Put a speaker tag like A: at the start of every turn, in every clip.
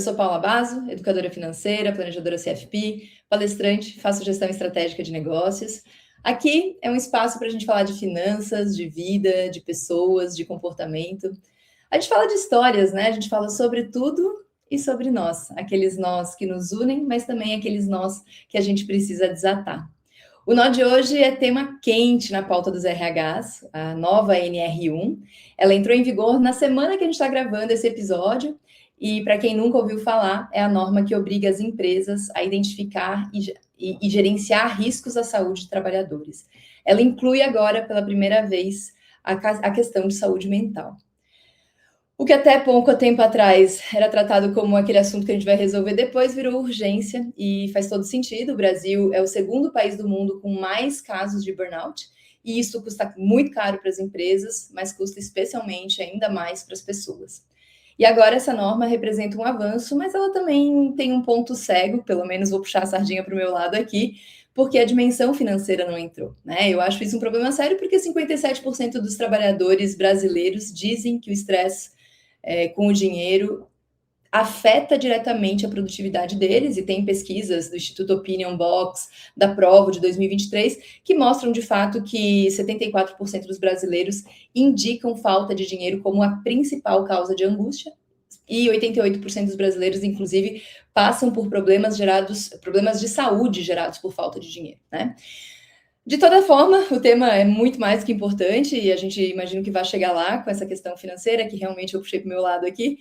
A: sou Paula Basso, educadora financeira, planejadora CFP, palestrante, faço gestão estratégica de negócios. Aqui é um espaço para a gente falar de finanças, de vida, de pessoas, de comportamento. A gente fala de histórias, né? A gente fala sobre tudo e sobre nós, aqueles nós que nos unem, mas também aqueles nós que a gente precisa desatar. O nó de hoje é tema quente na pauta dos RHs, a nova NR1. Ela entrou em vigor na semana que a gente está gravando esse episódio, e para quem nunca ouviu falar, é a norma que obriga as empresas a identificar e gerenciar riscos à saúde de trabalhadores. Ela inclui agora, pela primeira vez, a questão de saúde mental. O que até pouco tempo atrás era tratado como aquele assunto que a gente vai resolver depois, virou urgência e faz todo sentido. O Brasil é o segundo país do mundo com mais casos de burnout, e isso custa muito caro para as empresas, mas custa especialmente ainda mais para as pessoas. E agora essa norma representa um avanço, mas ela também tem um ponto cego, pelo menos vou puxar a sardinha para o meu lado aqui, porque a dimensão financeira não entrou, né? Eu acho isso um problema sério, porque 57% dos trabalhadores brasileiros dizem que o estresse com o dinheiro afeta diretamente a produtividade deles, e tem pesquisas do Instituto Opinion Box, da Provo de 2023, que mostram de fato que 74% dos brasileiros indicam falta de dinheiro como a principal causa de angústia, e 88% dos brasileiros, inclusive, passam por problemas de saúde gerados por falta de dinheiro, né? De toda forma, o tema é muito mais que importante, e a gente imagina que vai chegar lá com essa questão financeira, que realmente eu puxei para o meu lado aqui.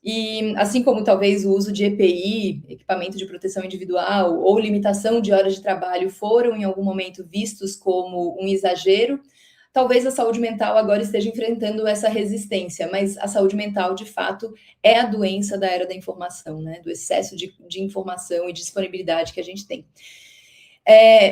A: E assim como talvez o uso de EPI, equipamento de proteção individual, ou limitação de horas de trabalho foram em algum momento vistos como um exagero, talvez a saúde mental agora esteja enfrentando essa resistência, mas a saúde mental, de fato, é a doença da era da informação, né? Do excesso de informação e disponibilidade que a gente tem.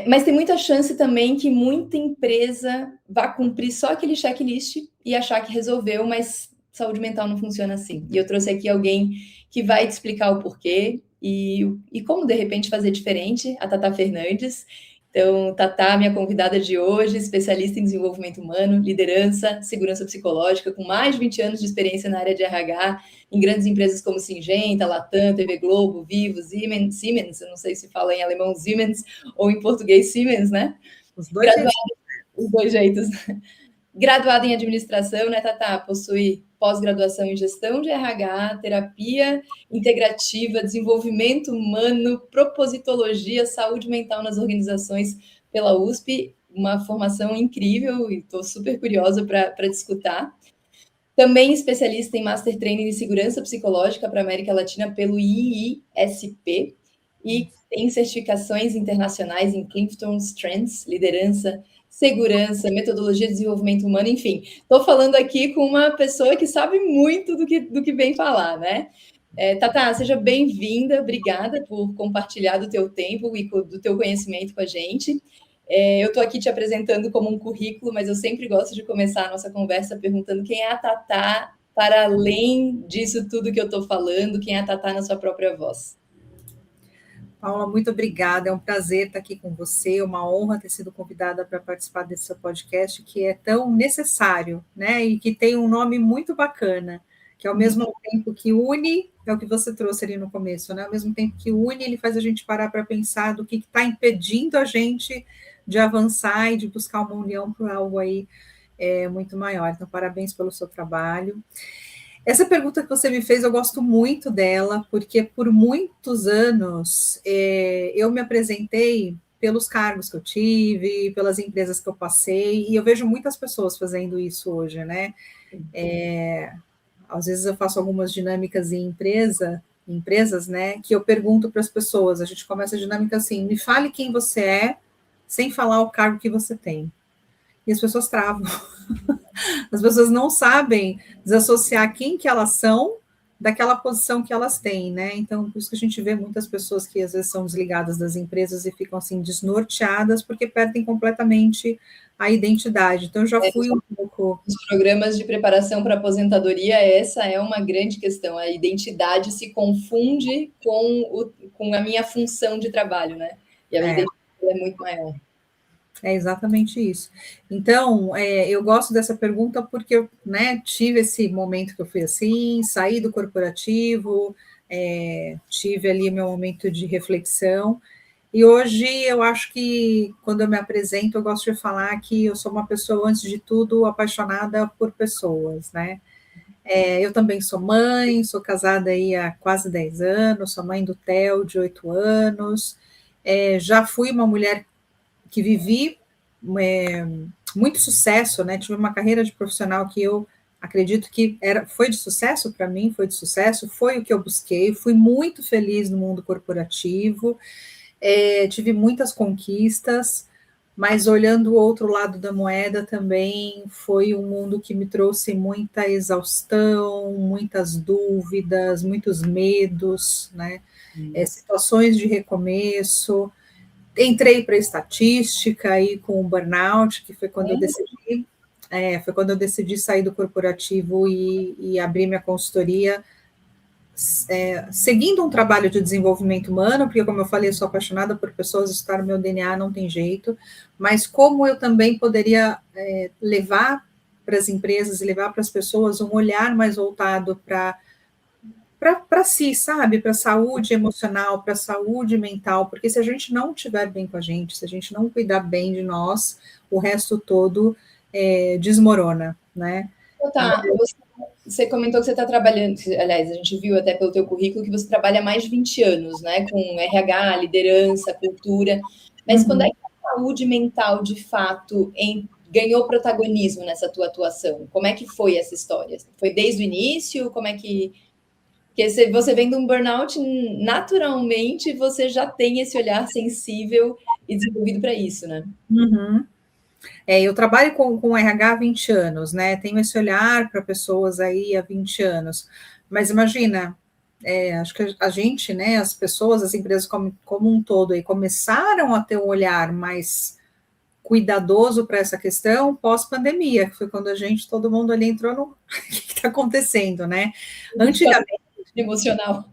A: Mas tem muita chance também que muita empresa vá cumprir só aquele checklist e achar que resolveu, mas saúde mental não funciona assim. E eu trouxe aqui alguém que vai te explicar o porquê e como, de repente, fazer diferente, a Tatá Fernandes. Então, Tatá, minha convidada de hoje, especialista em desenvolvimento humano, liderança, segurança psicológica, com mais de 20 anos de experiência na área de RH, em grandes empresas como Syngenta, Latam, TV Globo, Vivo, Siemens, eu não sei se fala em alemão Siemens ou em português Siemens, né?
B: Os dois jeitos.
A: Os dois jeitos. Graduada em administração, né, Tatá? Possui pós-graduação em gestão de RH, terapia integrativa, desenvolvimento humano, propositologia, saúde mental nas organizações pela USP, uma formação incrível e estou super curiosa para te escutar. Também especialista em Master Training de Segurança Psicológica para a América Latina pelo IISP e tem certificações internacionais em Clifton Strengths, liderança, segurança, metodologia de desenvolvimento humano, enfim. Estou falando aqui com uma pessoa que sabe muito do que vem falar, né? Tatá, seja bem-vinda, obrigada por compartilhar do teu tempo e do teu conhecimento com a gente. Eu estou aqui te apresentando como um currículo, mas eu sempre gosto de começar a nossa conversa perguntando quem é a Tatá, para além disso tudo que eu estou falando, quem é a Tatá na sua própria voz.
B: Paula, muito obrigada, é um prazer estar aqui com você, uma honra ter sido convidada para participar desse seu podcast, que é tão necessário, né, e que tem um nome muito bacana, que ao mesmo tempo que une, é o que você trouxe ali no começo, né, ao mesmo tempo que une, ele faz a gente parar para pensar do que está impedindo a gente de avançar e de buscar uma união para algo aí muito maior. Então, parabéns pelo seu trabalho. Essa pergunta que você me fez, eu gosto muito dela, porque por muitos anos eu me apresentei pelos cargos que eu tive, pelas empresas que eu passei, e eu vejo muitas pessoas fazendo isso hoje, né? Às vezes eu faço algumas dinâmicas em empresas, né, que eu pergunto para as pessoas, a gente começa a dinâmica assim, me fale quem você é, sem falar o cargo que você tem. E as pessoas travam. As pessoas não sabem desassociar quem que elas são daquela posição que elas têm, né? Então, por isso que a gente vê muitas pessoas que às vezes são desligadas das empresas e ficam assim desnorteadas porque perdem completamente a identidade. Então, eu já fui um pouco...
A: Os programas de preparação para aposentadoria, essa é uma grande questão. A identidade se confunde com a minha função de trabalho, né? E a minha identidade é muito maior.
B: É exatamente isso. Então, eu gosto dessa pergunta porque eu tive esse momento que eu fui assim, saí do corporativo, tive ali meu momento de reflexão. E hoje eu acho que, quando eu me apresento, eu gosto de falar que eu sou uma pessoa, antes de tudo, apaixonada por pessoas, né? Eu também sou mãe, sou casada aí há quase 10 anos, sou mãe do Theo, de 8 anos. Já fui uma mulher que vivi muito sucesso, né? Tive uma carreira de profissional que eu acredito que foi de sucesso para mim, foi de sucesso, foi o que eu busquei, fui muito feliz no mundo corporativo, tive muitas conquistas, mas olhando o outro lado da moeda também foi um mundo que me trouxe muita exaustão, muitas dúvidas, muitos medos, né? Situações de recomeço. Entrei para estatística aí com o burnout, que foi quando eu decidi, sair do corporativo e abrir minha consultoria, seguindo um trabalho de desenvolvimento humano, porque, como eu falei, eu sou apaixonada por pessoas, isso está no meu DNA, não tem jeito, mas como eu também poderia levar para as empresas e levar para as pessoas um olhar mais voltado para si, sabe? Para a saúde emocional, para a saúde mental, porque se a gente não estiver bem com a gente, se a gente não cuidar bem de nós, o resto todo desmorona, né?
A: Tá, você comentou que você está trabalhando, aliás, a gente viu até pelo teu currículo que você trabalha há mais de 20 anos, né? Com RH, liderança, cultura. Mas quando é que a saúde mental, de fato, ganhou protagonismo nessa tua atuação? Como é que foi essa história? Foi desde o início? Como é que... Porque se você vem de um burnout, naturalmente você já tem esse olhar sensível e desenvolvido para isso, né?
B: Uhum. Eu trabalho com RH há 20 anos, né? Tenho esse olhar para pessoas aí há 20 anos. Mas imagina, acho que a gente, né, as pessoas, as empresas como um todo, aí, começaram a ter um olhar mais cuidadoso para essa questão pós-pandemia, que foi quando todo mundo ali entrou no... O que está acontecendo, né? Antigamente...
A: Emocional.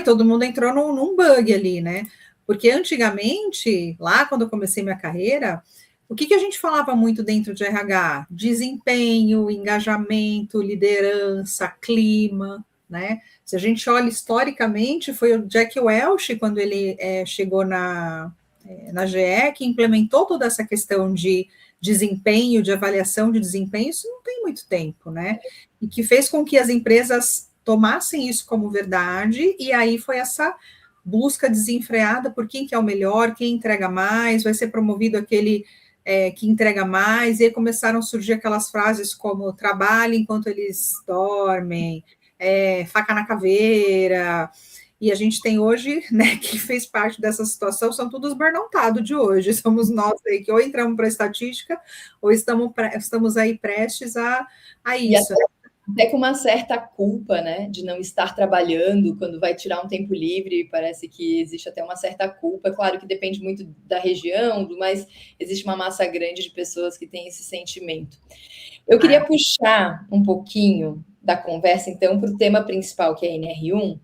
B: Todo mundo entrou num bug ali, né? Porque antigamente, lá quando eu comecei minha carreira, o que a gente falava muito dentro de RH? Desempenho, engajamento, liderança, clima, né? Se a gente olha historicamente, foi o Jack Welch, quando ele chegou na GE, que implementou toda essa questão de desempenho, de avaliação de desempenho, isso não tem muito tempo, né? E que fez com que as empresas tomassem isso como verdade, e aí foi essa busca desenfreada por quem que é o melhor, quem entrega mais, vai ser promovido aquele que entrega mais, e aí começaram a surgir aquelas frases como trabalhe enquanto eles dormem, faca na caveira, e a gente tem hoje, né, que fez parte dessa situação, são todos burnoutados de hoje, somos nós aí que ou entramos para a estatística, ou estamos aí prestes a isso.
A: Até com uma certa culpa, né, de não estar trabalhando quando vai tirar um tempo livre, parece que existe até uma certa culpa, claro que depende muito da região, mas existe uma massa grande de pessoas que têm esse sentimento. Eu queria puxar um pouquinho da conversa, então, para o tema principal, que é a NR1.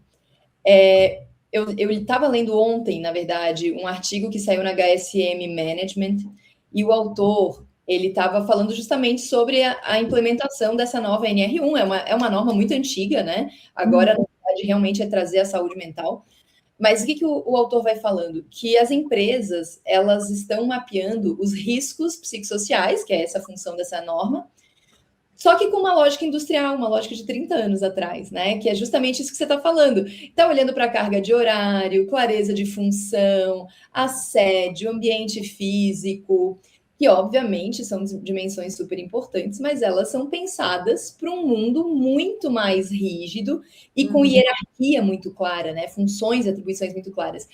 A: Eu estava lendo ontem, na verdade, um artigo que saiu na HSM Management, e o autor ele estava falando justamente sobre a implementação dessa nova NR1, é uma norma muito antiga, né? Agora, na verdade, realmente é trazer a saúde mental. Mas o que o autor vai falando? Que as empresas, elas estão mapeando os riscos psicossociais, que é essa função dessa norma, só que com uma lógica industrial, uma lógica de 30 anos atrás, né? Que é justamente isso que você está falando. Está olhando para a carga de horário, clareza de função, assédio, ambiente físico, que obviamente são dimensões super importantes, mas elas são pensadas para um mundo muito mais rígido e com hierarquia muito clara, né? Funções e atribuições muito claras.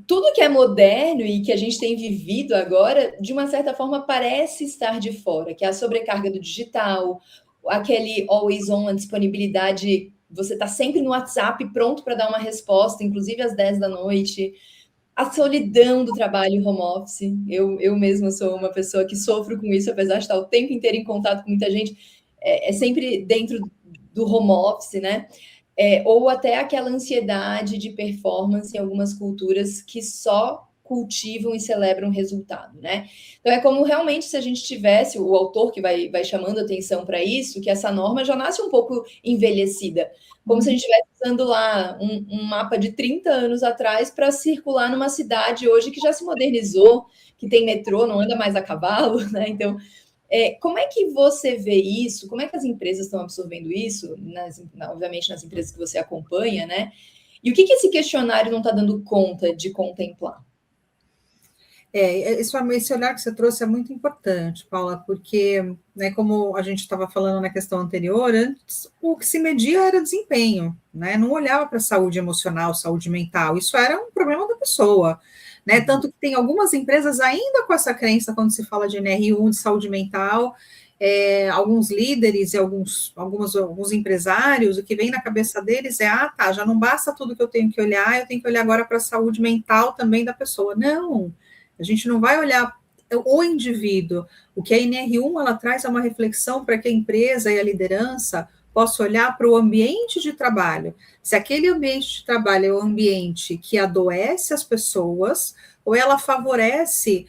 A: Tudo que é moderno e que a gente tem vivido agora, de uma certa forma, parece estar de fora, que é a sobrecarga do digital, aquele always on, a disponibilidade, você está sempre no WhatsApp pronto para dar uma resposta, inclusive às 10 da noite, a solidão do trabalho home office. Eu mesma sou uma pessoa que sofro com isso, apesar de estar o tempo inteiro em contato com muita gente, sempre dentro do home office, né? Ou até aquela ansiedade de performance em algumas culturas que só cultivam e celebram resultado, né? Então é como realmente se a gente tivesse, o autor que vai chamando atenção para isso, que essa norma já nasce um pouco envelhecida, como se a gente estivesse usando lá um mapa de 30 anos atrás para circular numa cidade hoje que já se modernizou, que tem metrô, não anda mais a cavalo, né? Então, como é que você vê isso? Como é que as empresas estão absorvendo isso? Obviamente nas empresas que você acompanha, né? E o que esse questionário não está dando conta de contemplar?
B: Esse olhar que você trouxe é muito importante, Paula, porque, né, como a gente estava falando na questão anterior, antes o que se media era desempenho, né? Não olhava para a saúde emocional, saúde mental, isso era um problema da pessoa, né? Tanto que tem algumas empresas ainda com essa crença quando se fala de NR1, de saúde mental, alguns líderes e alguns empresários, o que vem na cabeça deles é, já não basta tudo que eu tenho que olhar agora para a saúde mental também da pessoa. Não, a gente não vai olhar o indivíduo. O que a NR1 ela traz é uma reflexão para que a empresa e a liderança possam olhar para o ambiente de trabalho. Se aquele ambiente de trabalho é um ambiente que adoece as pessoas, ou ela favorece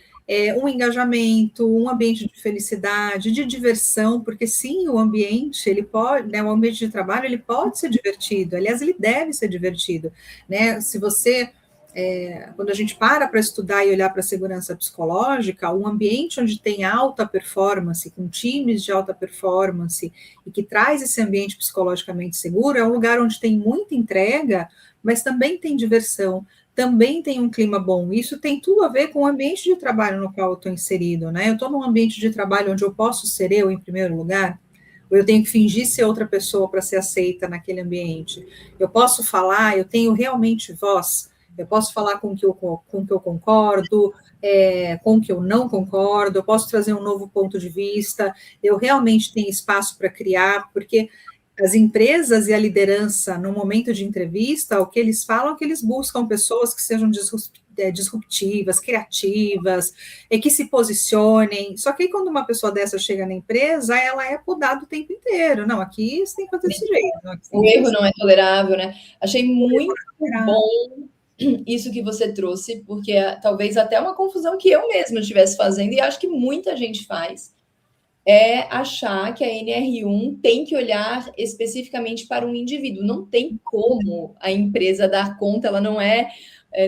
B: um engajamento, um ambiente de felicidade, de diversão, porque sim, o ambiente, ele pode, né, o ambiente de trabalho, ele pode ser divertido, aliás, ele deve ser divertido, né? Se você quando a gente para estudar e olhar para a segurança psicológica, um ambiente onde tem alta performance, com times de alta performance, e que traz esse ambiente psicologicamente seguro, é um lugar onde tem muita entrega, mas também tem diversão, também tem um clima bom. Isso tem tudo a ver com o ambiente de trabalho no qual eu estou inserido, né? Eu estou num ambiente de trabalho onde eu posso ser eu em primeiro lugar, ou eu tenho que fingir ser outra pessoa para ser aceita naquele ambiente. Eu posso falar, eu tenho realmente voz. Eu posso falar com o que eu concordo, com o que eu não concordo, eu posso trazer um novo ponto de vista, eu realmente tenho espaço para criar, porque as empresas e a liderança, no momento de entrevista, o que eles falam é que eles buscam pessoas que sejam disruptivas, criativas, e que se posicionem. Só que aí, quando uma pessoa dessa chega na empresa, ela é podada o tempo inteiro. Não, aqui você tem que fazer desse jeito.
A: O erro não é tolerável, né? Achei muito bom isso que você trouxe, porque talvez até uma confusão que eu mesma estivesse fazendo, e acho que muita gente faz, é achar que a NR1 tem que olhar especificamente para um indivíduo. Não tem como a empresa dar conta, ela não é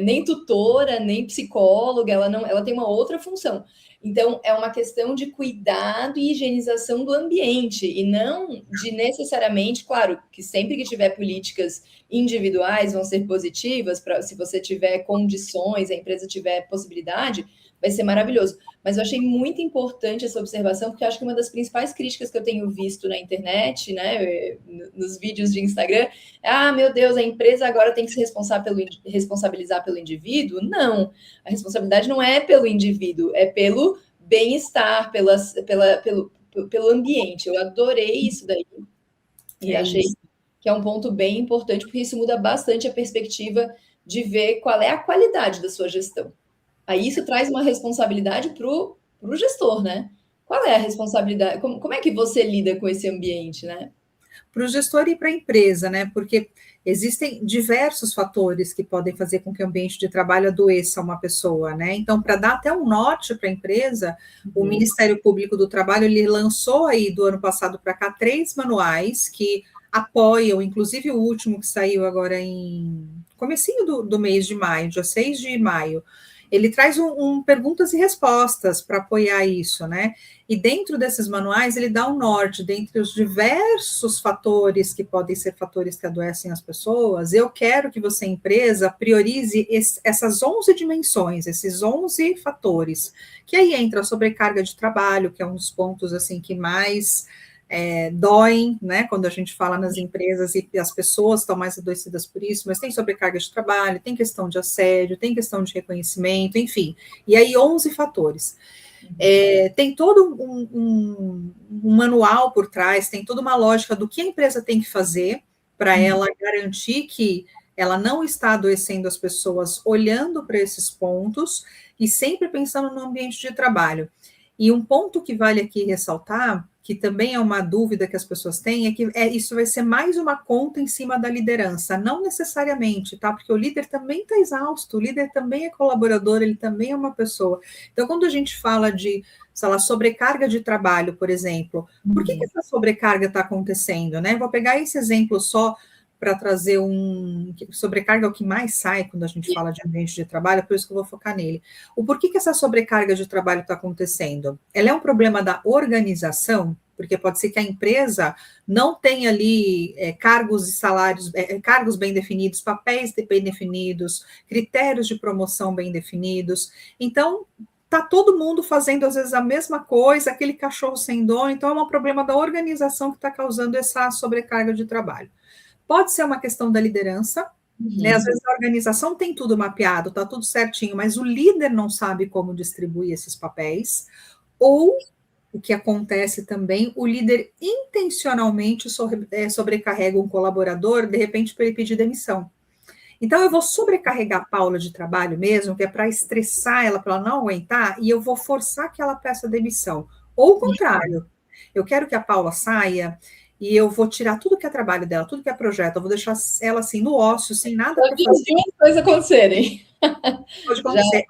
A: nem tutora, nem psicóloga, ela tem uma outra função. Então, é uma questão de cuidado e higienização do ambiente, e não de necessariamente, claro, que sempre que tiver políticas individuais vão ser positivas, se você tiver condições, a empresa tiver possibilidade, vai ser maravilhoso. Mas eu achei muito importante essa observação, porque eu acho que uma das principais críticas que eu tenho visto na internet, né, nos vídeos de Instagram, é, meu Deus, a empresa agora tem que se responsabilizar pelo indivíduo. Não, a responsabilidade não é pelo indivíduo, é pelo bem-estar, pelo ambiente. Eu adorei isso daí. E achei que é um ponto bem importante, porque isso muda bastante a perspectiva de ver qual é a qualidade da sua gestão. Aí isso traz uma responsabilidade para o gestor, né? Qual é a responsabilidade? Como é que você lida com esse ambiente, né?
B: Para o gestor e para a empresa, né? Porque existem diversos fatores que podem fazer com que o ambiente de trabalho adoeça uma pessoa, né? Então, para dar até um norte para a empresa, o Ministério Público do Trabalho ele lançou aí do ano passado para cá 3 manuais que apoiam, inclusive o último que saiu agora em comecinho do mês de maio, dia 6 de maio. Ele traz perguntas e respostas para apoiar isso, né? E dentro desses manuais, ele dá um norte, dentre os diversos fatores que podem ser fatores que adoecem as pessoas, eu quero que você, empresa, priorize essas 11 dimensões, esses 11 fatores, que aí entra a sobrecarga de trabalho, que é um dos pontos, assim, que mais doem, né, quando a gente fala nas empresas e as pessoas estão mais adoecidas por isso, mas tem sobrecarga de trabalho, tem questão de assédio, tem questão de reconhecimento, enfim, e aí 11 fatores. Tem todo um manual por trás, tem toda uma lógica do que a empresa tem que fazer para ela garantir que ela não está adoecendo as pessoas olhando para esses pontos e sempre pensando no ambiente de trabalho. E um ponto que vale aqui ressaltar, que também é uma dúvida que as pessoas têm, é que isso vai ser mais uma conta em cima da liderança, não necessariamente, tá? Porque o líder também está exausto, o líder também é colaborador, ele também é uma pessoa. Então, quando a gente fala de, sei lá, sobrecarga de trabalho, por exemplo, por que essa sobrecarga está acontecendo, né? Vou pegar esse exemplo só para trazer sobrecarga é o que mais sai quando a gente fala de ambiente de trabalho, por isso que eu vou focar nele. O porquê que essa sobrecarga de trabalho está acontecendo? Ela é um problema da organização, porque pode ser que a empresa não tenha ali cargos e salários, cargos bem definidos, papéis bem definidos, critérios de promoção bem definidos. Então, está todo mundo fazendo, às vezes, a mesma coisa, aquele cachorro sem dono. Então, é um problema da organização que está causando essa sobrecarga de trabalho. Pode ser uma questão da liderança, né? Às vezes a organização tem tudo mapeado, está tudo certinho, mas o líder não sabe como distribuir esses papéis, ou o que acontece também, o líder intencionalmente sobrecarrega um colaborador, de repente, para ele pedir demissão. Então, eu vou sobrecarregar a Paula de trabalho mesmo, que é para estressar ela, para ela não aguentar, e eu vou forçar que ela peça demissão. Ou o contrário, eu quero que a Paula saia e eu vou tirar tudo que é trabalho dela, tudo que é projeto, eu vou deixar ela assim no ócio, sem nada para fazer.
A: Pode duas coisas acontecerem.
B: Pode acontecer.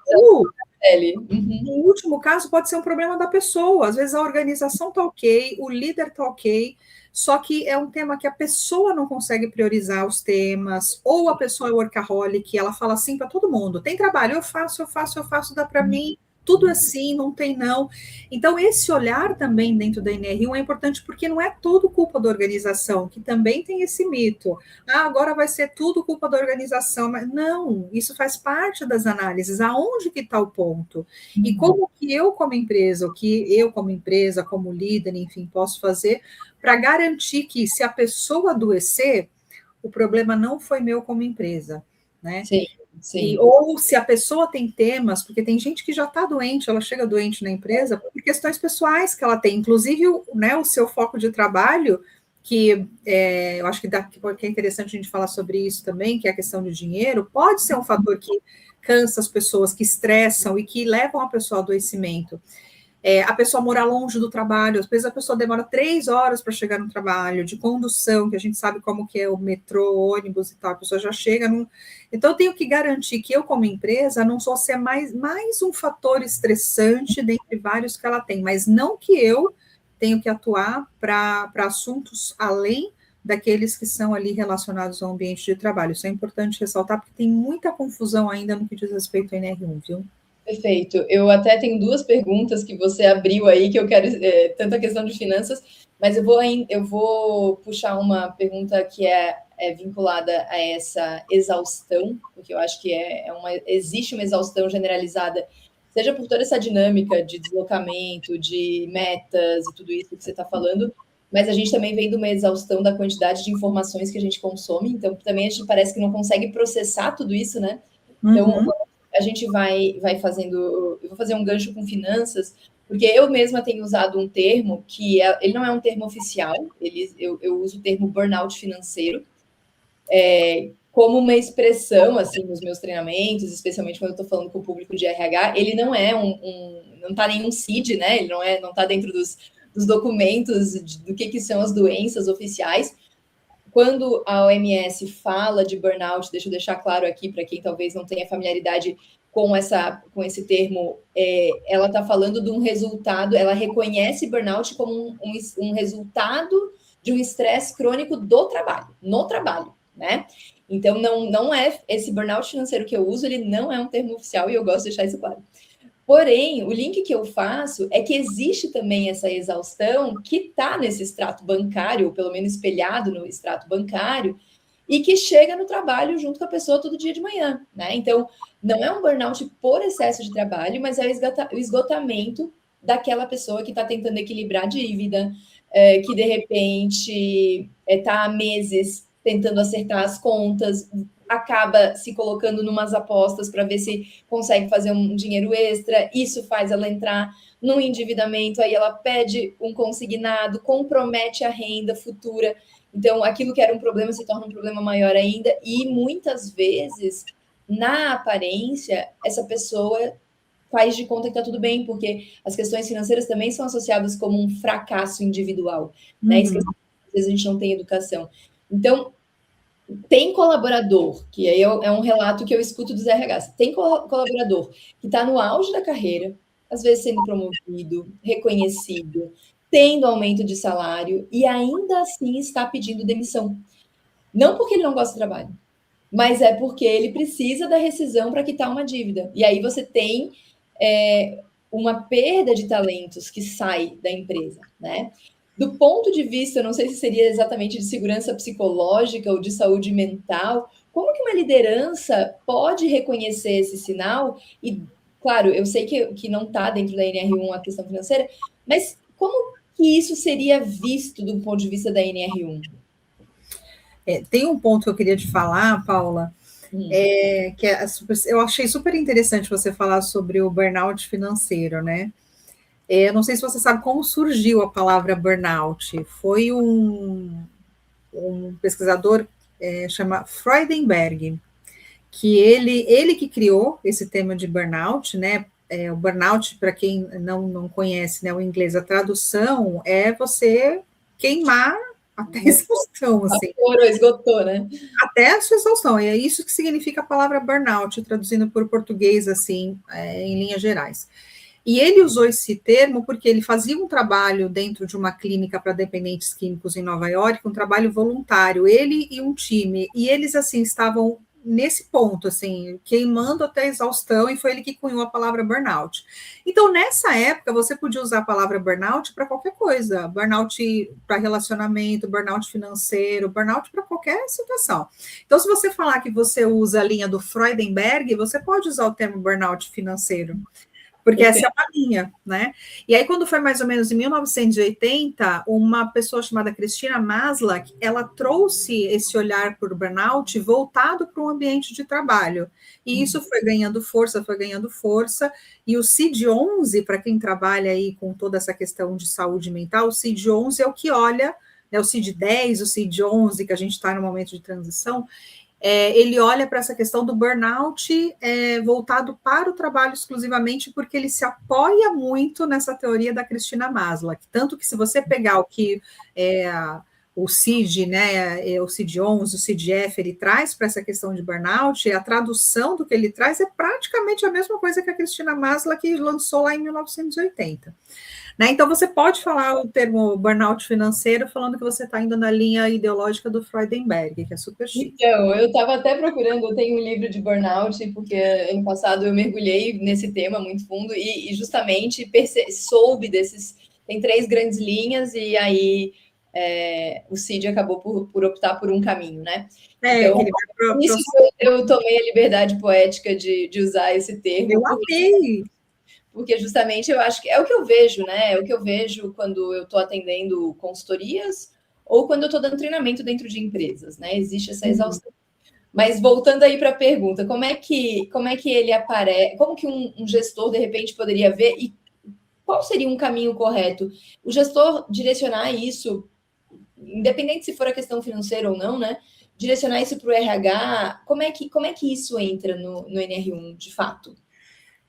B: No último caso, pode ser um problema da pessoa. Às vezes a organização está ok, o líder está ok, só que é um tema que a pessoa não consegue priorizar os temas, ou a pessoa é workaholic, ela fala assim para todo mundo: tem trabalho, eu faço, dá para mim. Tudo assim, não tem não. Então, esse olhar também dentro da NR1 é importante, porque não é tudo culpa da organização, que também tem esse mito. Agora vai ser tudo culpa da organização. Mas não, isso faz parte das análises. Aonde que está o ponto? E como que eu, como empresa, como líder, enfim, posso fazer para garantir que, se a pessoa adoecer, o problema não foi meu como empresa, né?
A: Sim. Sim.
B: Ou se a pessoa tem temas, porque tem gente que já está doente, ela chega doente na empresa por questões pessoais que ela tem, inclusive o seu foco de trabalho, que eu acho que é interessante a gente falar sobre isso também, que é a questão de dinheiro, pode ser um fator que cansa as pessoas, que estressam e que levam a pessoa ao adoecimento. A pessoa morar longe do trabalho, às vezes a pessoa demora 3 horas para chegar no trabalho, de condução, que a gente sabe como que é o metrô, ônibus e tal, a pessoa já chega num... Então, eu tenho que garantir que eu, como empresa, não sou ser mais um fator estressante dentre vários que ela tem, mas não que eu tenho que atuar para assuntos além daqueles que são ali relacionados ao ambiente de trabalho. Isso é importante ressaltar, porque tem muita confusão ainda no que diz respeito ao NR1, viu?
A: Perfeito. Eu até tenho 2 perguntas que você abriu aí, que eu quero, tanto a questão de finanças, mas eu vou puxar uma pergunta que é vinculada a essa exaustão, porque eu acho que existe uma exaustão generalizada, seja por toda essa dinâmica de deslocamento, de metas e tudo isso que você está falando, mas a gente também vem de uma exaustão da quantidade de informações que a gente consome, então também a gente parece que não consegue processar tudo isso, né? Então, a gente vai fazendo... Eu vou fazer um gancho com finanças, porque eu mesma tenho usado um termo que ele não é um termo oficial, eu uso o termo burnout financeiro, como uma expressão, assim, nos meus treinamentos, especialmente quando eu estou falando com o público de RH, ele não é não está nenhum CID, né? Ele não está dentro dos documentos do que são as doenças oficiais. Quando a OMS fala de burnout, deixa eu deixar claro aqui para quem talvez não tenha familiaridade com esse termo, ela está falando de um resultado, ela reconhece burnout como um resultado de um estresse crônico no trabalho, né? Então, não é esse burnout financeiro que eu uso, ele não é um termo oficial e eu gosto de deixar isso claro. Porém, o link que eu faço é que existe também essa exaustão que está nesse extrato bancário, ou pelo menos espelhado no extrato bancário, e que chega no trabalho junto com a pessoa todo dia de manhã, né? Então, não é um burnout por excesso de trabalho, mas é o esgotamento daquela pessoa que está tentando equilibrar a dívida, que de repente está há meses tentando acertar as contas, acaba se colocando numas apostas para ver se consegue fazer um dinheiro extra, isso faz ela entrar no endividamento, aí ela pede um consignado, compromete a renda futura, então aquilo que era um problema se torna um problema maior ainda, e muitas vezes, na aparência, essa pessoa faz de conta que está tudo bem, porque as questões financeiras também são associadas como um fracasso individual, né? Isso que às vezes a gente não tem educação. Então, tem colaborador, que aí é um relato que eu escuto dos RHs, tem colaborador que está no auge da carreira, às vezes sendo promovido, reconhecido, tendo aumento de salário, e ainda assim está pedindo demissão. Não porque ele não gosta do trabalho, mas é porque ele precisa da rescisão para quitar uma dívida. E aí você tem uma perda de talentos que sai da empresa, né? Do ponto de vista, eu não sei se seria exatamente de segurança psicológica ou de saúde mental, como que uma liderança pode reconhecer esse sinal? E, claro, eu sei que não está dentro da NR1 a questão financeira, mas como que isso seria visto do ponto de vista da NR1?
B: Tem um ponto que eu queria te falar, Paula, eu achei super interessante você falar sobre o burnout financeiro, né? Eu não sei se você sabe como surgiu a palavra burnout. Foi um pesquisador chama Freudenberg, que ele que criou esse tema de burnout, né? O burnout, para quem não conhece, né, o inglês, a tradução é você queimar até exaustão, assim.
A: Esgotou, né?
B: Até a sua exaustão. E é isso que significa a palavra burnout, traduzindo por português, assim, em linhas gerais. E ele usou esse termo porque ele fazia um trabalho dentro de uma clínica para dependentes químicos em Nova York, um trabalho voluntário, ele e um time, e eles, assim, estavam nesse ponto, assim, queimando até a exaustão, e foi ele que cunhou a palavra burnout. Então, nessa época, você podia usar a palavra burnout para qualquer coisa, burnout para relacionamento, burnout financeiro, burnout para qualquer situação. Então, se você falar que você usa a linha do Freudenberg, você pode usar o termo burnout financeiro, porque essa é uma linha, né? E aí, quando foi mais ou menos em 1980, uma pessoa chamada Christina Maslach, ela trouxe esse olhar para o burnout voltado para um ambiente de trabalho. E isso foi ganhando força, e o CID-11, para quem trabalha aí com toda essa questão de saúde mental, o CID-11 é o que olha, né, o CID-10, o CID-11, que a gente está no momento de transição, ele olha para essa questão do burnout voltado para o trabalho exclusivamente, porque ele se apoia muito nessa teoria da Christina Maslach. Tanto que, se você pegar o que o CID, né, o CID-11, o CID-F, ele traz para essa questão de burnout, a tradução do que ele traz é praticamente a mesma coisa que a Christina Maslach lançou lá em 1980. Né? Então, você pode falar o termo burnout financeiro falando que você está indo na linha ideológica do Freudenberg, que é super chique.
A: Então, eu estava até procurando, eu tenho um livro de burnout, porque ano passado eu mergulhei nesse tema muito fundo e justamente soube desses... Tem 3 grandes linhas e aí o CID acabou por optar por um caminho, né? Então, isso eu tomei a liberdade poética de usar esse termo.
B: Eu amei!
A: Porque justamente eu acho que é o que eu vejo, né? É o que eu vejo quando eu estou atendendo consultorias ou quando eu estou dando treinamento dentro de empresas, né? Existe essa exaustão. Mas voltando aí para a pergunta, como é que ele aparece, como que um gestor de repente poderia ver e qual seria um caminho correto? O gestor direcionar isso, independente se for a questão financeira ou não, né? Direcionar isso para o RH, como é que isso entra no NR1 de fato?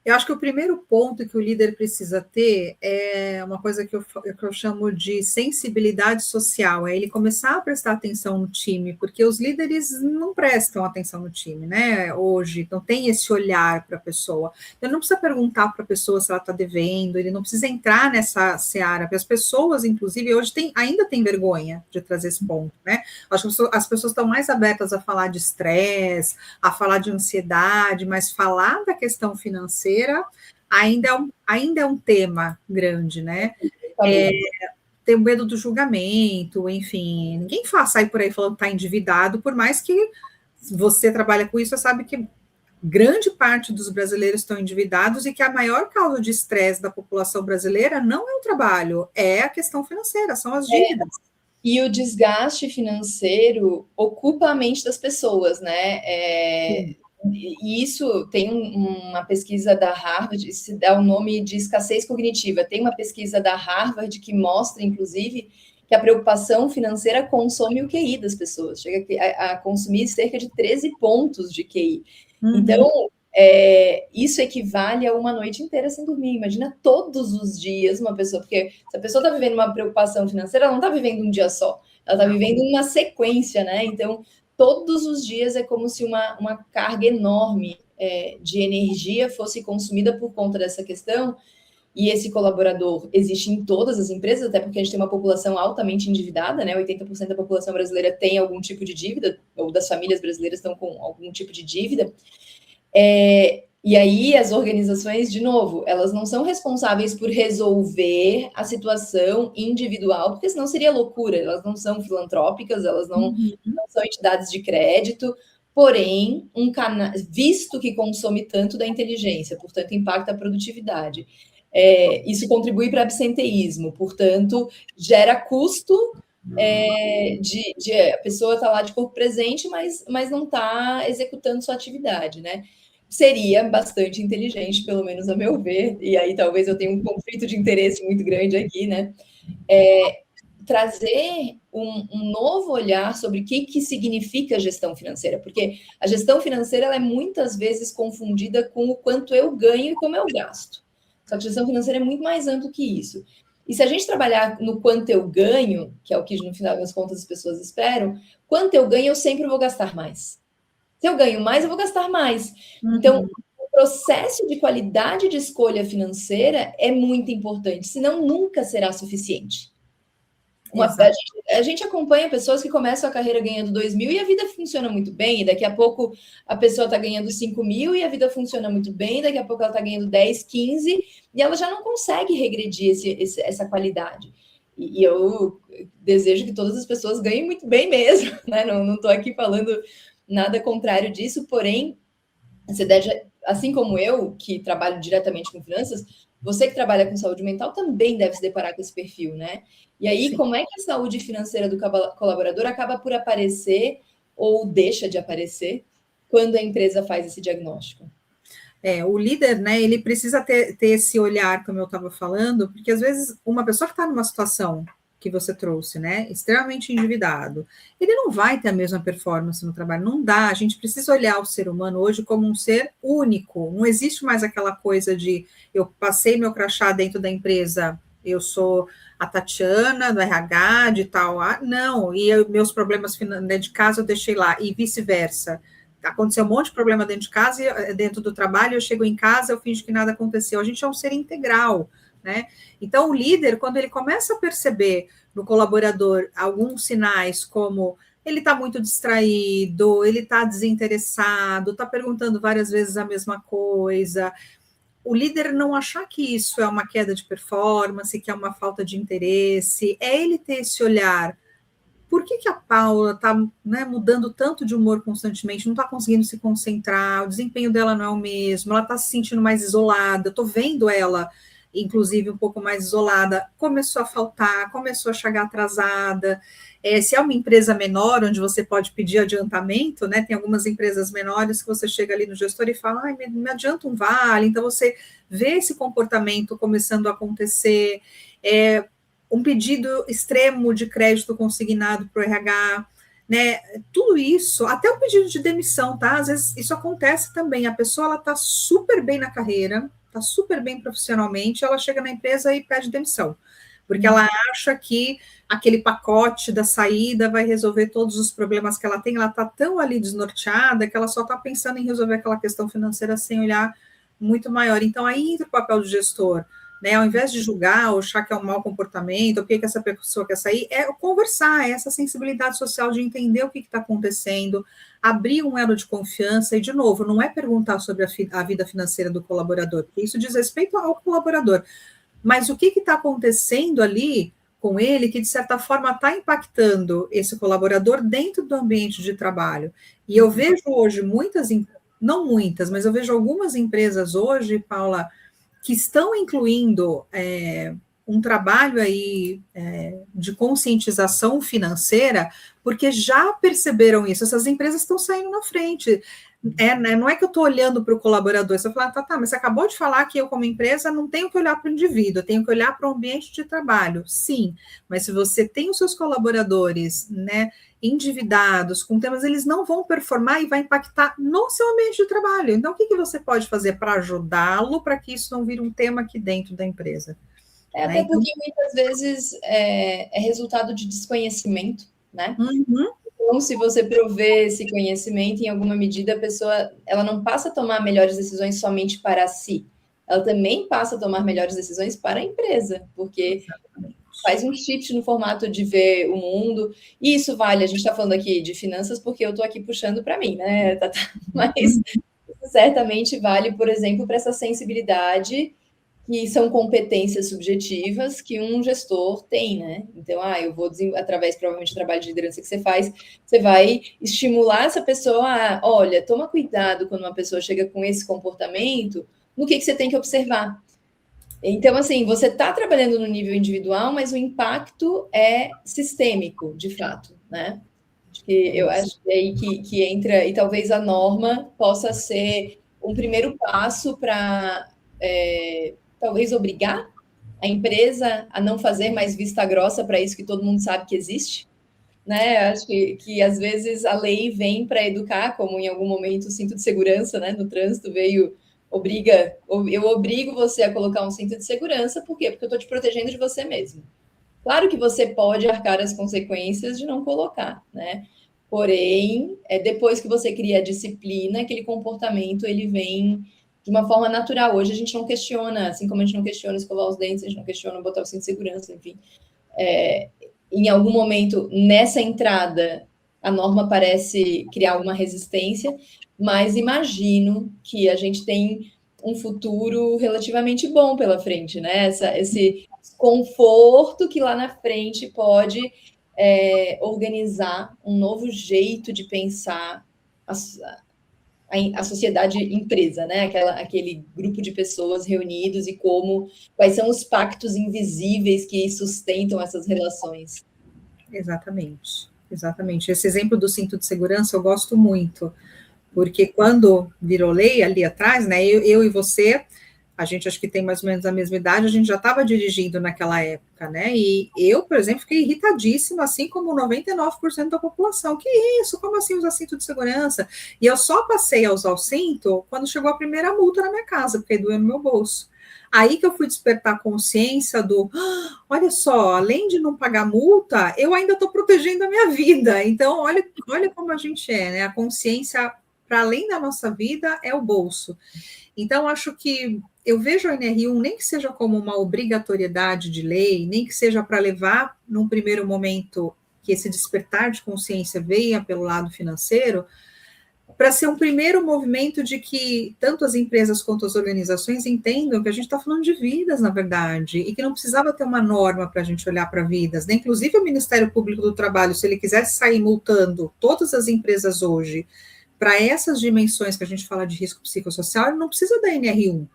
B: Eu acho que o primeiro ponto que o líder precisa ter é uma coisa que eu chamo de sensibilidade social, é ele começar a prestar atenção no time, porque os líderes não prestam atenção no time, né? Hoje, não tem esse olhar para a pessoa. Ele não precisa perguntar para a pessoa se ela está devendo, ele não precisa entrar nessa seara, porque as pessoas, inclusive, hoje ainda tem vergonha de trazer esse ponto, né? Acho que as pessoas estão mais abertas a falar de estresse, a falar de ansiedade, mas falar da questão financeira ainda é um tema grande, né? Tem o medo do julgamento, enfim, ninguém sai por aí falando que está endividado, por mais que você trabalha com isso, você sabe que grande parte dos brasileiros estão endividados e que a maior causa de estresse da população brasileira não é o trabalho, é a questão financeira, são as dívidas.
A: E o desgaste financeiro ocupa a mente das pessoas, né? E isso tem uma pesquisa da Harvard, se dá o nome de escassez cognitiva. Tem uma pesquisa da Harvard que mostra, inclusive, que a preocupação financeira consome o QI das pessoas. Chega a consumir cerca de 13 pontos de QI. Então, isso equivale a uma noite inteira sem dormir. Imagina todos os dias uma pessoa, porque se a pessoa está vivendo uma preocupação financeira, ela não está vivendo um dia só, ela está vivendo uma sequência, né? Então, todos os dias é como se uma carga enorme de energia fosse consumida por conta dessa questão. E esse colaborador existe em todas as empresas, até porque a gente tem uma população altamente endividada, né? 80% da população brasileira tem algum tipo de dívida, ou das famílias brasileiras estão com algum tipo de dívida. E aí as organizações, de novo, elas não são responsáveis por resolver a situação individual, porque senão seria loucura. Elas não são filantrópicas, elas não são entidades de crédito, porém, visto que consome tanto da inteligência, portanto, impacta a produtividade. Isso contribui para absenteísmo, portanto, gera custo de a pessoa estar lá de corpo presente, mas não está executando sua atividade, né? Seria bastante inteligente, pelo menos a meu ver, e aí talvez eu tenha um conflito de interesse muito grande aqui, né? Trazer um novo olhar sobre o que significa gestão financeira, porque a gestão financeira ela é muitas vezes confundida com o quanto eu ganho e como eu gasto. Só que a gestão financeira é muito mais amplo que isso. E se a gente trabalhar no quanto eu ganho, que é o que no final das contas as pessoas esperam, quanto eu ganho, eu sempre vou gastar mais. Se eu ganho mais, eu vou gastar mais. Então, o processo de qualidade de escolha financeira é muito importante, senão nunca será suficiente. A gente acompanha pessoas que começam a carreira ganhando 2.000 e a vida funciona muito bem, e daqui a pouco a pessoa está ganhando 5.000 e a vida funciona muito bem, daqui a pouco ela está ganhando 10, 15, e ela já não consegue regredir essa qualidade. E eu desejo que todas as pessoas ganhem muito bem mesmo, né? Não estou aqui falando nada contrário disso, porém, você deve, assim como eu, que trabalho diretamente com finanças, você que trabalha com saúde mental também deve se deparar com esse perfil, né? E aí, como é que a saúde financeira do colaborador acaba por aparecer ou deixa de aparecer quando a empresa faz esse diagnóstico?
B: O líder, né, ele precisa ter esse olhar, como eu estava falando, porque às vezes uma pessoa que está numa situação que você trouxe, né, extremamente endividado, ele não vai ter a mesma performance no trabalho, não dá, a gente precisa olhar o ser humano hoje como um ser único, não existe mais aquela coisa de eu passei meu crachá dentro da empresa, eu sou a Tatiana do RH, de tal, não, e meus problemas de casa eu deixei lá, e vice-versa. Aconteceu um monte de problema dentro de casa, dentro do trabalho, eu chego em casa, eu finjo que nada aconteceu. A gente é um ser integral, né? Então, o líder, quando ele começa a perceber no colaborador alguns sinais, como ele está muito distraído, ele está desinteressado, está perguntando várias vezes a mesma coisa, o líder não achar que isso é uma queda de performance, que é uma falta de interesse, é ele ter esse olhar. Por que a Paula está, né, mudando tanto de humor constantemente, não está conseguindo se concentrar, o desempenho dela não é o mesmo, ela está se sentindo mais isolada, estou vendo ela, inclusive, um pouco mais isolada, começou a faltar, começou a chegar atrasada. Se é uma empresa menor, onde você pode pedir adiantamento, né, tem algumas empresas menores que você chega ali no gestor e fala, me adianta um vale, então você vê esse comportamento começando a acontecer, um pedido extremo de crédito consignado para o RH, né? Tudo isso, até o pedido de demissão, tá? Às vezes isso acontece também. A pessoa ela está super bem na carreira, está super bem profissionalmente, ela chega na empresa e pede demissão, porque ela acha que aquele pacote da saída vai resolver todos os problemas que ela tem. Ela está tão ali desnorteada que ela só está pensando em resolver aquela questão financeira sem olhar muito maior. Então aí entra o papel do gestor. Né, ao invés de julgar ou achar que é um mau comportamento, o que essa pessoa quer sair, é conversar, é essa sensibilidade social de entender o que está acontecendo, abrir um elo de confiança, e, de novo, não é perguntar sobre a vida financeira do colaborador, porque isso diz respeito ao colaborador, mas o que está acontecendo ali com ele, que de certa forma está impactando esse colaborador dentro do ambiente de trabalho. E eu vejo hoje não muitas, mas eu vejo algumas empresas hoje, Paula, que estão incluindo um trabalho aí de conscientização financeira, porque já perceberam isso. Essas empresas estão saindo na frente. Né, não é que eu estou olhando para o colaborador, você fala, tá, mas você acabou de falar que eu, como empresa, não tenho que olhar para o indivíduo, eu tenho que olhar para o ambiente de trabalho. Sim, mas se você tem os seus colaboradores, né, endividados, com temas, eles não vão performar e vai impactar no seu ambiente de trabalho. Então, o que você pode fazer para ajudá-lo, para que isso não vire um tema aqui dentro da empresa?
A: Até porque muitas vezes é resultado de desconhecimento, né?
B: Uhum.
A: Então, se você prover esse conhecimento, em alguma medida, a pessoa ela não passa a tomar melhores decisões somente para si, ela também passa a tomar melhores decisões para a empresa, porque faz um shift no formato de ver o mundo, e isso vale, a gente está falando aqui de finanças porque eu estou aqui puxando para mim, né, Tata? Mas certamente vale, por exemplo, para essa sensibilidade, que são competências subjetivas que um gestor tem, né? Então, eu vou, através, provavelmente, do trabalho de liderança que você faz, você vai estimular essa pessoa a, olha, toma cuidado quando uma pessoa chega com esse comportamento, no que você tem que observar. Então, assim, você está trabalhando no nível individual, mas o impacto é sistêmico, de fato, né? Eu acho que é aí que entra, e talvez a norma possa ser um primeiro passo para talvez obrigar a empresa a não fazer mais vista grossa para isso que todo mundo sabe que existe, né? Acho que às vezes a lei vem para educar, como em algum momento o cinto de segurança, né, no trânsito veio, eu obrigo você a colocar um cinto de segurança, por quê? Porque eu estou te protegendo de você mesmo. Claro que você pode arcar as consequências de não colocar, né? Porém, depois que você cria a disciplina, aquele comportamento ele vem de uma forma natural. Hoje a gente não questiona, assim como a gente não questiona escovar os dentes, a gente não questiona botar o cinto de segurança, enfim. Em algum momento, nessa entrada, a norma parece criar alguma resistência, mas imagino que a gente tem um futuro relativamente bom pela frente, né? Esse conforto que lá na frente pode organizar um novo jeito de pensar a sociedade empresa, né? Aquele grupo de pessoas reunidos e quais são os pactos invisíveis que sustentam essas relações.
B: Exatamente, exatamente. Esse exemplo do cinto de segurança eu gosto muito, porque quando virou lei ali atrás, né, eu e você, a gente acho que tem mais ou menos a mesma idade, a gente já estava dirigindo naquela época, né, e eu, por exemplo, fiquei irritadíssima, assim como 99% da população. Que isso? Como assim usar cinto de segurança? E eu só passei a usar o cinto quando chegou a primeira multa na minha casa, porque doeu no meu bolso. Aí que eu fui despertar a consciência do, olha só, além de não pagar multa, eu ainda estou protegendo a minha vida. Então, olha como a gente é, né? A consciência, para além da nossa vida, é o bolso. Então, acho que eu vejo a NR1 nem que seja como uma obrigatoriedade de lei, nem que seja para levar, num primeiro momento, que esse despertar de consciência venha pelo lado financeiro, para ser um primeiro movimento de que tanto as empresas quanto as organizações entendam que a gente está falando de vidas, na verdade, e que não precisava ter uma norma para a gente olhar para vidas, né? Inclusive o Ministério Público do Trabalho, se ele quisesse sair multando todas as empresas hoje para essas dimensões que a gente fala de risco psicossocial, ele não precisa da NR1,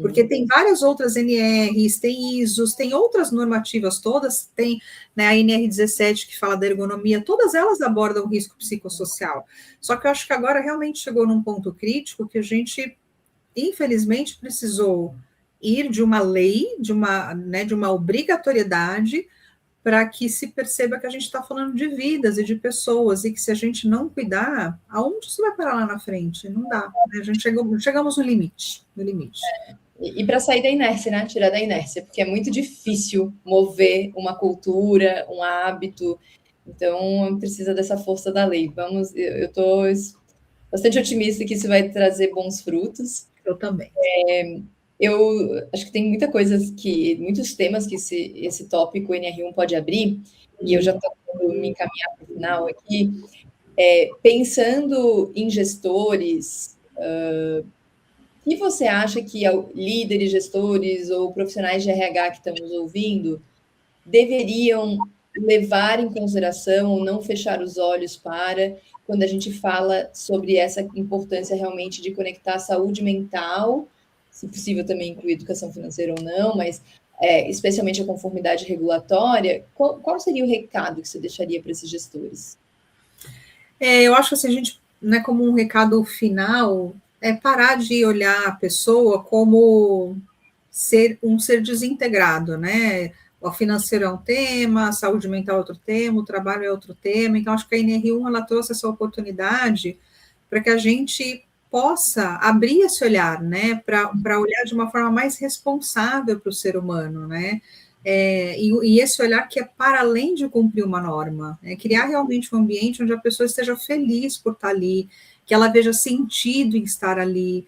B: porque tem várias outras NRs, tem ISOs, tem outras normativas todas, tem, né, a NR17 que fala da ergonomia, todas elas abordam o risco psicossocial. Só que eu acho que agora realmente chegou num ponto crítico que a gente, infelizmente, precisou ir de uma lei, de uma obrigatoriedade, para que se perceba que a gente está falando de vidas e de pessoas, e que se a gente não cuidar, aonde isso vai parar lá na frente? Não dá, né? A gente chegamos no limite,
A: E para sair da inércia, né? Tirar da inércia, porque é muito difícil mover uma cultura, um hábito. Então, precisa dessa força da lei. Eu estou bastante otimista que isso vai trazer bons frutos.
B: Eu também.
A: Eu acho que tem muitos temas que esse tópico NR1 pode abrir, e eu já estou me encaminhar para o final aqui. Pensando em gestores, o que você acha que líderes, gestores ou profissionais de RH que estão nos ouvindo deveriam levar em consideração ou não fechar os olhos para quando a gente fala sobre essa importância realmente de conectar a saúde mental, se possível também incluir educação financeira ou não, mas especialmente a conformidade regulatória, qual seria o recado que você deixaria para esses gestores?
B: Eu acho que assim, a gente né, como um recado final, é parar de olhar a pessoa como um ser desintegrado, né? O financeiro é um tema, a saúde mental é outro tema, o trabalho é outro tema. Então, acho que a NR1 ela trouxe essa oportunidade para que a gente possa abrir esse olhar, né? Para olhar de uma forma mais responsável para o ser humano, né? E esse olhar que é para além de cumprir uma norma, né? Criar realmente um ambiente onde a pessoa esteja feliz por estar ali, que ela veja sentido em estar ali,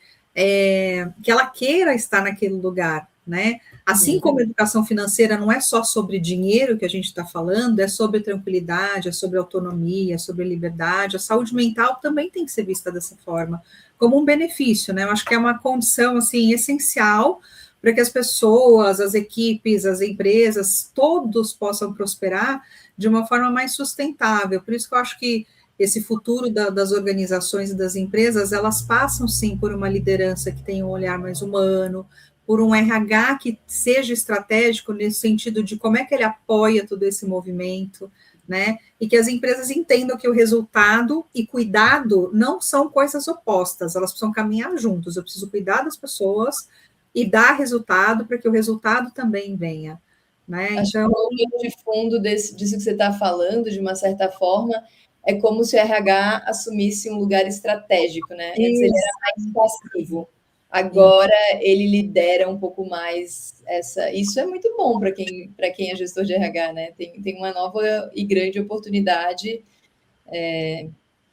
B: que ela queira estar naquele lugar, né? Assim como a educação financeira não é só sobre dinheiro que a gente está falando, é sobre tranquilidade, é sobre autonomia, é sobre liberdade, a saúde mental também tem que ser vista dessa forma, como um benefício, né? Eu acho que é uma condição, assim, essencial para que as pessoas, as equipes, as empresas, todos possam prosperar de uma forma mais sustentável. Por isso que eu acho que esse futuro das organizações e das empresas, elas passam, sim, por uma liderança que tenha um olhar mais humano, por um RH que seja estratégico nesse sentido de como é que ele apoia todo esse movimento, né? E que as empresas entendam que o resultado e cuidado não são coisas opostas, elas precisam caminhar juntos. Eu preciso cuidar das pessoas e dar resultado para que o resultado também venha, né?
A: Acho que
B: Então,
A: o pano de fundo disso que você está falando, de uma certa forma, é como se o RH assumisse um lugar estratégico, né? Antes ele era mais passivo, agora ele lidera um pouco mais essa. Isso é muito bom para quem é gestor de RH, né? Tem uma nova e grande oportunidade.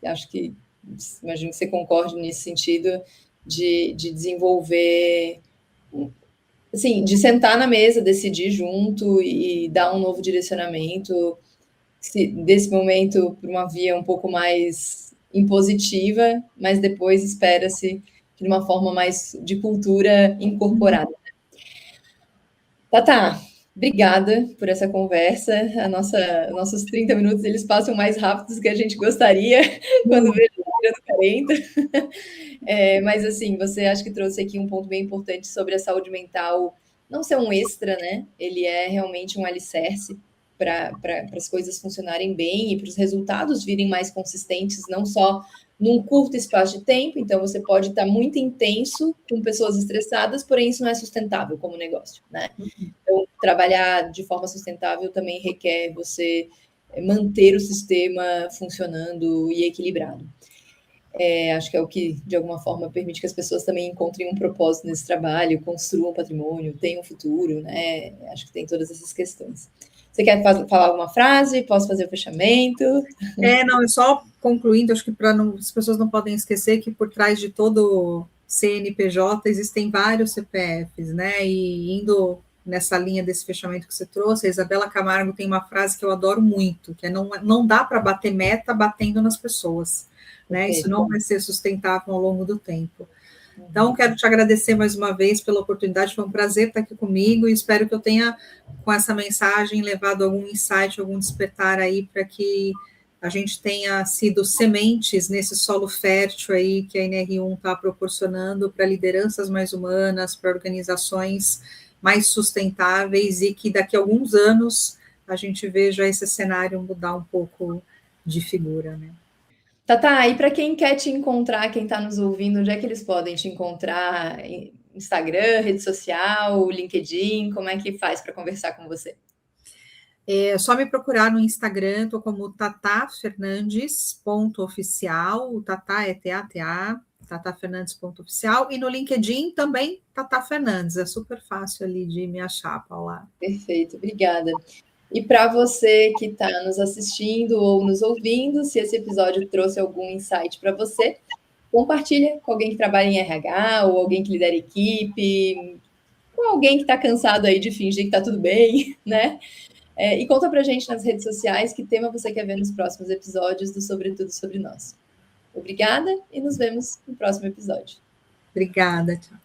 A: Acho que imagino que você concorde nesse sentido de desenvolver, assim, de sentar na mesa, decidir junto e dar um novo direcionamento, desse momento para uma via um pouco mais impositiva, mas depois espera-se de uma forma mais de cultura incorporada. Tá. Obrigada por essa conversa. Nossos 30 minutos eles passam mais rápidos do que a gente gostaria quando vejo tirando 40. Mas assim, você acha que trouxe aqui um ponto bem importante sobre a saúde mental não ser um extra, né? Ele é realmente um alicerce para as coisas funcionarem bem e para os resultados virem mais consistentes, não só num curto espaço de tempo. Então, você pode estar muito intenso com pessoas estressadas, porém isso não é sustentável como negócio, né? Então, trabalhar de forma sustentável também requer você manter o sistema funcionando e equilibrado. Acho que é o que, de alguma forma, permite que as pessoas também encontrem um propósito nesse trabalho, construam patrimônio, tenham um futuro, né? Acho que tem todas essas questões. Você quer falar alguma frase? Posso fazer o fechamento?
B: não, é só concluindo, acho que as pessoas não podem esquecer que por trás de todo CNPJ existem vários CPFs, né? E indo nessa linha desse fechamento que você trouxe, a Isabela Camargo tem uma frase que eu adoro muito, que é não dá para bater meta batendo nas pessoas, né? Isso não vai ser sustentável ao longo do tempo. Então, quero te agradecer mais uma vez pela oportunidade, foi um prazer estar aqui comigo e espero que eu tenha, com essa mensagem, levado algum insight, algum despertar aí para que a gente tenha sido sementes nesse solo fértil aí que a NR1 está proporcionando para lideranças mais humanas, para organizações mais sustentáveis e que daqui a alguns anos a gente veja esse cenário mudar um pouco de figura, né?
A: Tá. E para quem quer te encontrar, quem está nos ouvindo, onde é que eles podem te encontrar? Instagram, rede social, LinkedIn? Como é que faz para conversar com você?
B: É só me procurar no Instagram, estou como tatafernandes.oficial, o Tatá é T-A-T-A, tatafernandes.oficial, e no LinkedIn também Tatá Fernandes, é super fácil ali de me achar, Paula.
A: Perfeito, obrigada. E para você que está nos assistindo ou nos ouvindo, se esse episódio trouxe algum insight para você, compartilha com alguém que trabalha em RH ou alguém que lidera equipe, com alguém que está cansado aí de fingir que está tudo bem, né? E conta para a gente nas redes sociais que tema você quer ver nos próximos episódios do Sobretudo Sobre Nós. Obrigada e nos vemos no próximo episódio.
B: Obrigada, tchau.